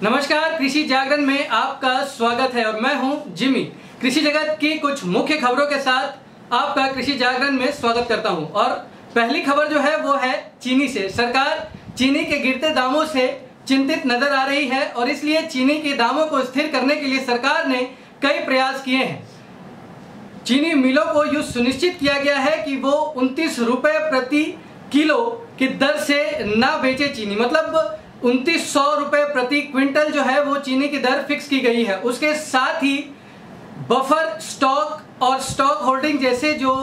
नमस्कार, कृषि जागरण में आपका स्वागत है और मैं हूं जिमी। कृषि जगत की कुछ मुख्य खबरों के साथ आपका कृषि जागरण में स्वागत करता हूं। और पहली खबर जो है वो है चीनी से। सरकार चीनी के गिरते दामों से चिंतित नजर आ रही है और इसलिए चीनी के दामों को स्थिर करने के लिए सरकार ने कई प्रयास किए हैं। चीनी मिलों को यूँ सुनिश्चित किया गया है कि वो 29 रुपये प्रति किलो की दर से ना बेचे चीनी, मतलब 2900 रुपये प्रति क्विंटल जो है वो चीनी की दर फिक्स की गई है। उसके साथ ही बफर स्टॉक और स्टॉक होल्डिंग जैसे जो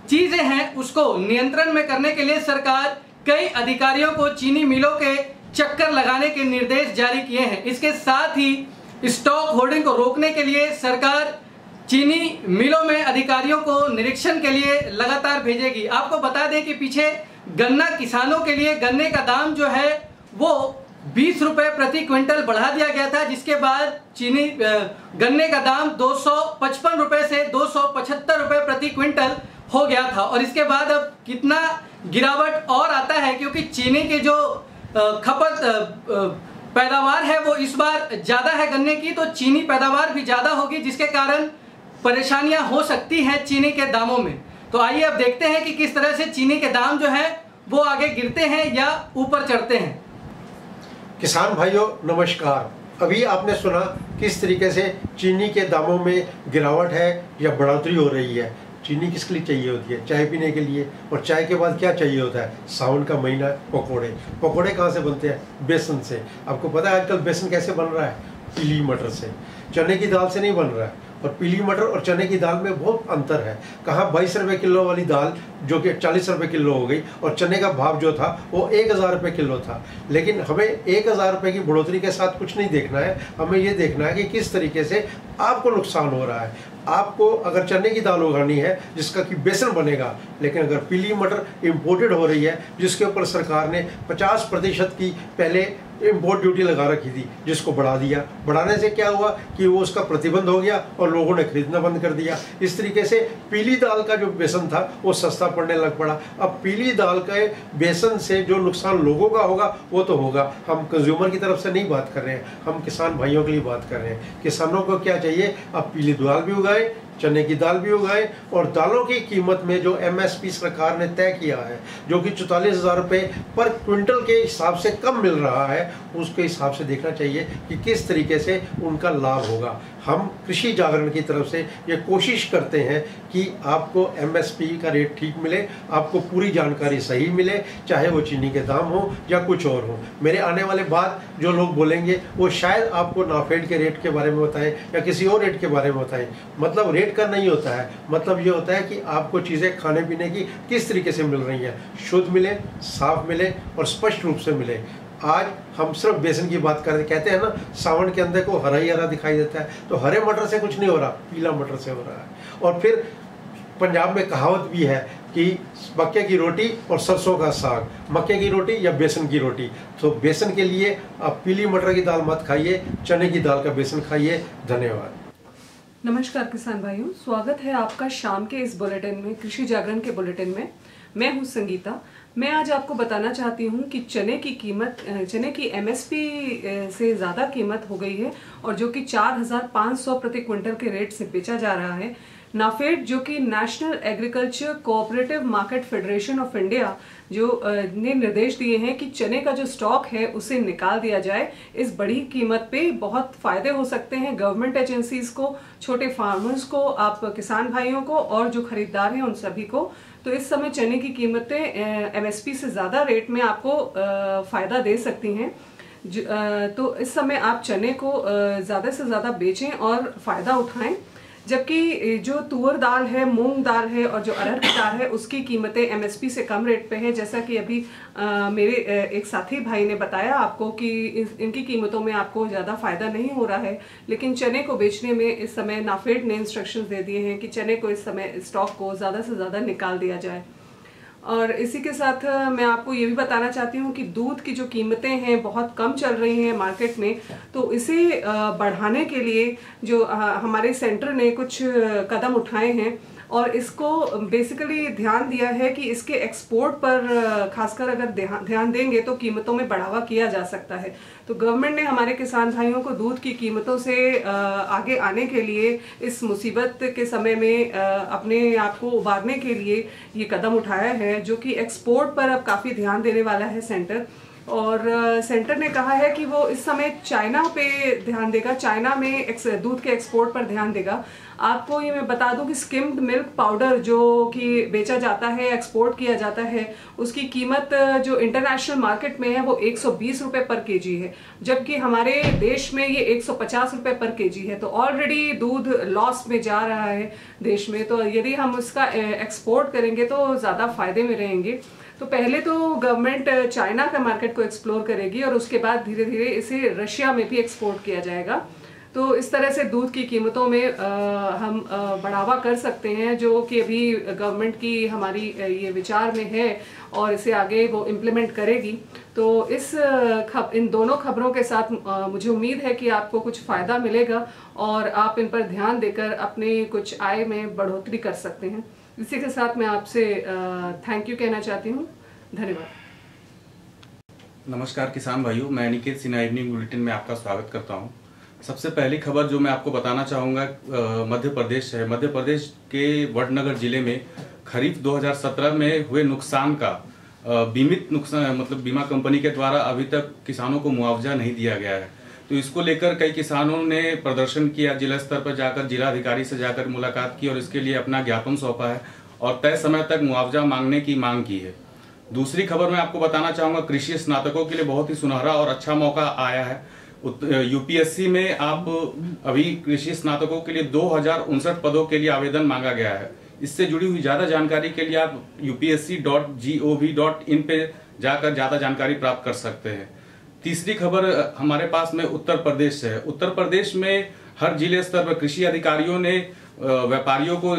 चीजें हैं उसको नियंत्रण में करने के लिए सरकार कई अधिकारियों को चीनी मिलों के चक्कर लगाने के निर्देश जारी किए हैं। इसके साथ ही स्टॉक होल्डिंग को रोकने के लिए सरकार चीनी मिलों में अधिकारियों को निरीक्षण के लिए लगातार भेजेगी। आपको बता दें कि पीछे गन्ना किसानों के लिए गन्ने का दाम जो है वो 20 रुपये प्रति क्विंटल बढ़ा दिया गया था, जिसके बाद चीनी गन्ने का दाम 255 रुपये से 275 रुपये प्रति क्विंटल हो गया था। और इसके बाद अब कितना गिरावट और आता है, क्योंकि चीनी के जो पैदावार है वो इस बार ज़्यादा है गन्ने की, तो चीनी पैदावार भी ज़्यादा होगी, जिसके कारण परेशानियां हो सकती हैं चीनी के दामों में। तो आइए अब देखते हैं कि किस तरह से चीनी के दाम जो है वो आगे गिरते हैं या ऊपर चढ़ते हैं। किसान भाइयों नमस्कार। अभी आपने सुना किस तरीके से चीनी के दामों में गिरावट है या बढ़ोतरी हो रही है। चीनी किसके लिए चाहिए होती है? चाय पीने के लिए। और चाय के बाद क्या चाहिए होता है? सावन का महीना, पकोड़े। पकोड़े कहाँ से बनते हैं? बेसन से। आपको पता है आजकल बेसन कैसे बन रहा है? पीली मटर से। चने की दाल से नहीं बन रहा है। और पीली मटर और चने की दाल में बहुत अंतर है। कहाँ 22 रुपये किलो वाली दाल जो कि 40 रुपये किलो हो गई, और चने का भाव जो था वो 1000 रुपये किलो था। लेकिन हमें 1000 रुपये की बढ़ोतरी के साथ कुछ नहीं देखना है, हमें ये देखना है कि किस तरीके से आपको नुकसान हो रहा है। आपको अगर चने की दाल उगानी है जिसका कि बेसन बनेगा, लेकिन अगर पीली मटर इंपोर्टेड हो रही है जिसके ऊपर सरकार ने 50% की पहले इम्पोर्ट ड्यूटी लगा रखी थी, जिसको बढ़ा दिया। बढ़ाने से क्या हुआ कि वो उसका प्रतिबंध हो गया और लोगों ने खरीदना बंद कर दिया। इस तरीके से पीली दाल का जो बेसन था वो सस्ता पड़ने लग पड़ा। अब पीली दाल के बेसन से जो नुकसान लोगों का होगा वो तो होगा। हम कंज्यूमर की तरफ से नहीं बात कर रहे हैं, हम किसान भाइयों के लिए बात कर रहे हैं। किसानों को क्या चाहिए? अब पीली दाल भी उगाए, चने की दाल भी उगाए, और दालों की कीमत में जो MSP सरकार ने तय किया है, जो कि 44,000 रुपये पर क्विंटल के हिसाब से कम मिल रहा है, उसके हिसाब से देखना चाहिए कि किस तरीके से उनका लाभ होगा। हम कृषि जागरण की तरफ से ये कोशिश करते हैं कि आपको MSP का रेट ठीक मिले, आपको पूरी जानकारी सही मिले, चाहे वो चीनी के दाम हो या कुछ और हो। मेरे आने वाले बाद जो लोग बोलेंगे वो शायद आपको नाफेड के रेट के बारे में बताएं या किसी और रेट के बारे में बताएं। मतलब रेट का नहीं होता है, मतलब ये होता है कि आपको चीज़ें खाने पीने की किस तरीके से मिल रही हैं, शुद्ध मिले, साफ मिले और स्पष्ट रूप से मिले। आज हम सिर्फ बेसन की बात कर रहे, कहते हैं ना सावन के अंदर को हरा ही हरा दिखाई देता है, तो हरे मटर से कुछ नहीं हो रहा, पीला मटर से हो रहा है। और फिर पंजाब में कहावत भी है कि मक्के की रोटी और सरसों का साग, मक्के की रोटी या बेसन की रोटी। तो बेसन के लिए आप पीली मटर की दाल मत खाइए, चने की दाल का बेसन खाइए। धन्यवाद। नमस्कार किसान भाइयों, स्वागत है आपका शाम के इस बुलेटिन में, कृषि जागरण के बुलेटिन में। मैं हूं संगीता। मैं आज आपको बताना चाहती हूं कि चने की MSP से ज़्यादा कीमत हो गई है, और जो कि 4500 प्रति क्विंटल के रेट से बेचा जा रहा है। नाफेड जो कि national agriculture cooperative market federation of India जो ने निर्देश दिए हैं कि चने का जो स्टॉक है उसे निकाल दिया जाए। इस बड़ी कीमत पे बहुत फायदे हो सकते हैं गवर्नमेंट एजेंसीज को, छोटे फार्मर्स को, आप किसान भाइयों को और जो खरीदार हैं उन सभी को। तो इस समय चने की कीमतें MSP से ज़्यादा रेट में आपको फ़ायदा दे सकती हैं। तो इस समय आप चने को ज़्यादा से ज़्यादा बेचें और फ़ायदा उठाएं। जबकि जो तुअर दाल है, मूंग दाल है और जो अरहर की दाल है उसकी कीमतें MSP से कम रेट पे है। जैसा कि अभी मेरे एक साथी भाई ने बताया आपको कि इनकी कीमतों में आपको ज़्यादा फ़ायदा नहीं हो रहा है, लेकिन चने को बेचने में इस समय नाफेड ने इंस्ट्रक्शंस दे दिए हैं कि चने को इस समय स्टॉक को ज़्यादा से ज़्यादा निकाल दिया जाए। और इसी के साथ मैं आपको ये भी बताना चाहती हूँ कि दूध की जो कीमतें हैं बहुत कम चल रही हैं मार्केट में, तो इसे बढ़ाने के लिए जो हमारे सेंटर ने कुछ कदम उठाए हैं और इसको बेसिकली ध्यान दिया है कि इसके एक्सपोर्ट पर खासकर अगर ध्यान देंगे तो कीमतों में बढ़ावा किया जा सकता है। तो गवर्नमेंट ने हमारे किसान भाइयों को दूध की कीमतों से आगे आने के लिए, इस मुसीबत के समय में अपने आप को उबारने के लिए ये कदम उठाया है, जो कि एक्सपोर्ट पर अब काफ़ी ध्यान देने वाला है सेंटर। और सेंटर ने कहा है कि वो इस समय चाइना पे ध्यान देगा, चाइना में दूध के एक्सपोर्ट पर ध्यान देगा। आपको ये मैं बता दूं कि स्किम्ड मिल्क पाउडर जो कि बेचा जाता है, एक्सपोर्ट किया जाता है, उसकी कीमत जो इंटरनेशनल मार्केट में है वो 120 रुपये पर केजी है, जबकि हमारे देश में ये 150 रुपये पर केजी है। तो ऑलरेडी दूध लॉस में जा रहा है देश में, तो यदि हम उसका एक्सपोर्ट करेंगे तो ज़्यादा फायदे में रहेंगे। तो पहले तो गवर्नमेंट चाइना का मार्केट को एक्सप्लोर करेगी और उसके बाद धीरे धीरे इसे रशिया में भी एक्सपोर्ट किया जाएगा। तो इस तरह से दूध की कीमतों में हम बढ़ावा कर सकते हैं, जो कि अभी गवर्नमेंट की हमारी ये विचार में है और इसे आगे वो इम्प्लीमेंट करेगी। तो इन दोनों खबरों के साथ मुझे उम्मीद है कि आपको कुछ फ़ायदा मिलेगा और आप इन पर ध्यान देकर अपने कुछ आय में बढ़ोतरी कर सकते हैं। इसी के साथ मैं आपसे थैंक यू कहना चाहती हूँ। धन्यवाद। नमस्कार किसान भाइयों, मैं अनिकेत सिन्हा इवनिंग बुलेटिन में आपका स्वागत करता हूं। सबसे पहली खबर जो मैं आपको बताना चाहूँगा मध्य प्रदेश है। मध्य प्रदेश के वडनगर जिले में खरीफ 2017 में हुए नुकसान का बीमित नुकसान मतलब बीमा कंपनी के द्वारा अभी तक किसानों को मुआवजा नहीं दिया गया है। तो इसको लेकर कई किसानों ने प्रदर्शन किया, जिला स्तर पर जाकर जिलाधिकारी से जाकर मुलाकात की और इसके लिए अपना ज्ञापन सौंपा है और तय समय तक मुआवजा मांगने की मांग की है। दूसरी खबर मैं आपको बताना चाहूँगा, कृषि स्नातकों के लिए बहुत ही सुनहरा और अच्छा मौका आया है। यूपीएससी में आप अभी कृषि स्नातकों के लिए 2059 पदों के लिए आवेदन मांगा गया है। इससे जुड़ी हुई ज़्यादा जानकारी के लिए आप upsc.gov.in पे जाकर ज़्यादा जानकारी प्राप्त कर सकते हैं। तीसरी खबर हमारे पास में उत्तर प्रदेश से है। उत्तर प्रदेश में हर जिले स्तर पर कृषि अधिकारियों ने व्यापारियों को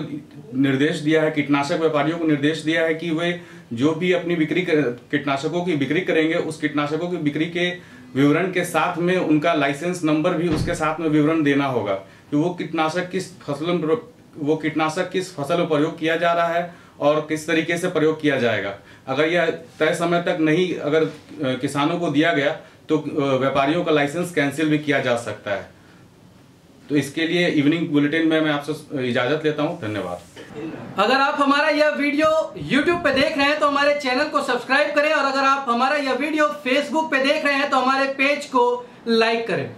निर्देश दिया है, कीटनाशक व्यापारियों को निर्देश दिया है कि वे जो भी अपनी कीटनाशकों की बिक्री करेंगे, उस कीटनाशकों की बिक्री के विवरण के साथ में उनका लाइसेंस नंबर भी उसके साथ में विवरण देना होगा कि वो कीटनाशक किस फसल में प्रयोग किया जा रहा है और किस तरीके से प्रयोग किया जाएगा। अगर यह तय समय तक नहीं अगर किसानों को दिया गया तो व्यापारियों का लाइसेंस कैंसिल भी किया जा सकता है। तो इसके लिए इवनिंग बुलेटिन में मैं आपसे इजाजत लेता हूं। धन्यवाद। अगर आप हमारा यह वीडियो YouTube पे देख रहे हैं तो हमारे चैनल को सब्सक्राइब करें और अगर आप हमारा यह वीडियो Facebook पे देख रहे हैं तो हमारे पेज को लाइक करें।